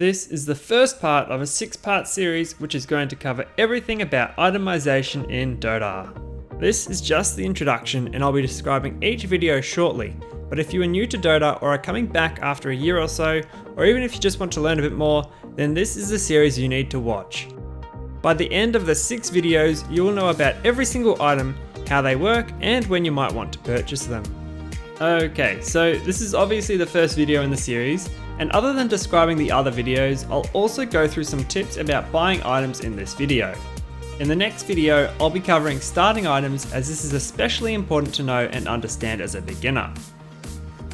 This is the first part of a 6-part series which is going to cover everything about itemization in DotA. This is just the introduction and I'll be describing each video shortly, but if you are new to DotA or are coming back after a year or so, or even if you just want to learn a bit more, then this is the series you need to watch. By the end of the 6 videos, you will know about every single item, how they work, and when you might want to purchase them. Okay, so this is obviously the first video in the series, and other than describing the other videos, I'll also go through some tips about buying items in this video. In the next video, I'll be covering starting items as this is especially important to know and understand as a beginner.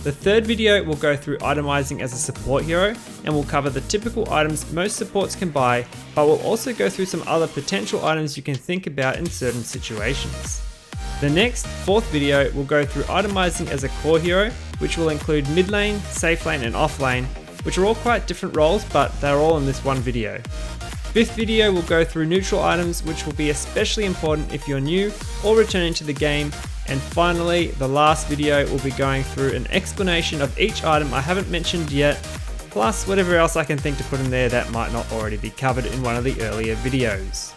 The third video will go through itemizing as a support hero and we'll cover the typical items most supports can buy, but we'll also go through some other potential items you can think about in certain situations. The next, fourth video, will go through itemizing as a core hero, which will include mid lane, safe lane and off lane, which are all quite different roles, but they're all in this one video. Fifth video will go through neutral items, which will be especially important if you're new or returning to the game. And finally, the last video will be going through an explanation of each item I haven't mentioned yet, plus whatever else I can think to put in there that might not already be covered in one of the earlier videos.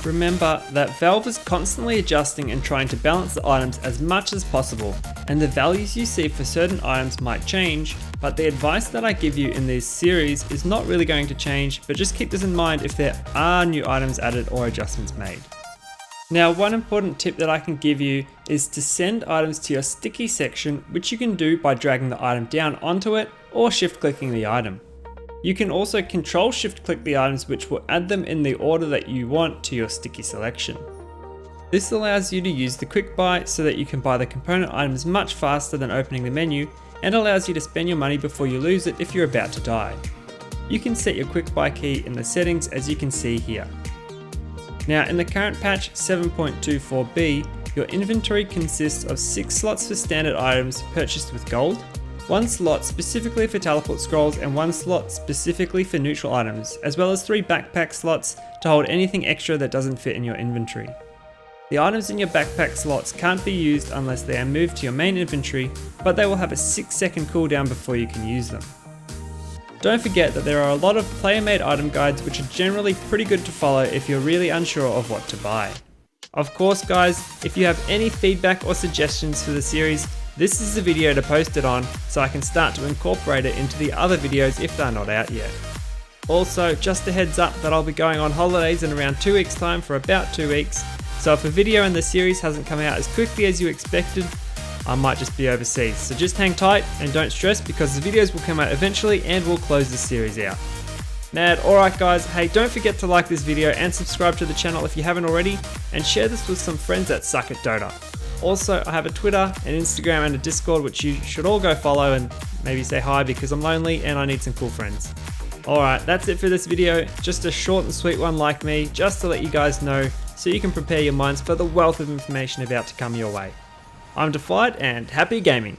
Remember that Valve is constantly adjusting and trying to balance the items as much as possible, and the values you see for certain items might change, but the advice that I give you in this series is not really going to change, but just keep this in mind if there are new items added or adjustments made. Now, one important tip that I can give you is to send items to your sticky section, which you can do by dragging the item down onto it or shift clicking the item. You can also control shift click the items, which will add them in the order that you want to your sticky selection. This allows you to use the quick buy so that you can buy the component items much faster than opening the menu, and allows you to spend your money before you lose it if you're about to die. You can set your quick buy key in the settings as you can see here. Now in the current patch 7.24b, your inventory consists of 6 slots for standard items purchased with gold, 1 slot specifically for teleport scrolls and 1 slot specifically for neutral items, as well as 3 backpack slots to hold anything extra that doesn't fit in your inventory. The items in your backpack slots can't be used unless they are moved to your main inventory, but they will have a 6-second cooldown before you can use them. Don't forget that there are a lot of player-made item guides which are generally pretty good to follow if you're really unsure of what to buy. Of course guys, if you have any feedback or suggestions for the series, this is the video to post it on so I can start to incorporate it into the other videos if they're not out yet. Also, just a heads up that I'll be going on holidays in around 2 weeks time for about 2 weeks, so if a video in the series hasn't come out as quickly as you expected, I might just be overseas. So just hang tight and don't stress because the videos will come out eventually and we'll close this series out. Mad, alright guys, hey, don't forget to like this video and subscribe to the channel if you haven't already, and share this with some friends that suck at Dota. Also, I have a Twitter, an Instagram and a Discord which you should all go follow and maybe say hi because I'm lonely and I need some cool friends. Alright, that's it for this video, just a short and sweet one like me, just to let you guys know so you can prepare your minds for the wealth of information about to come your way. I'm Defied and happy gaming!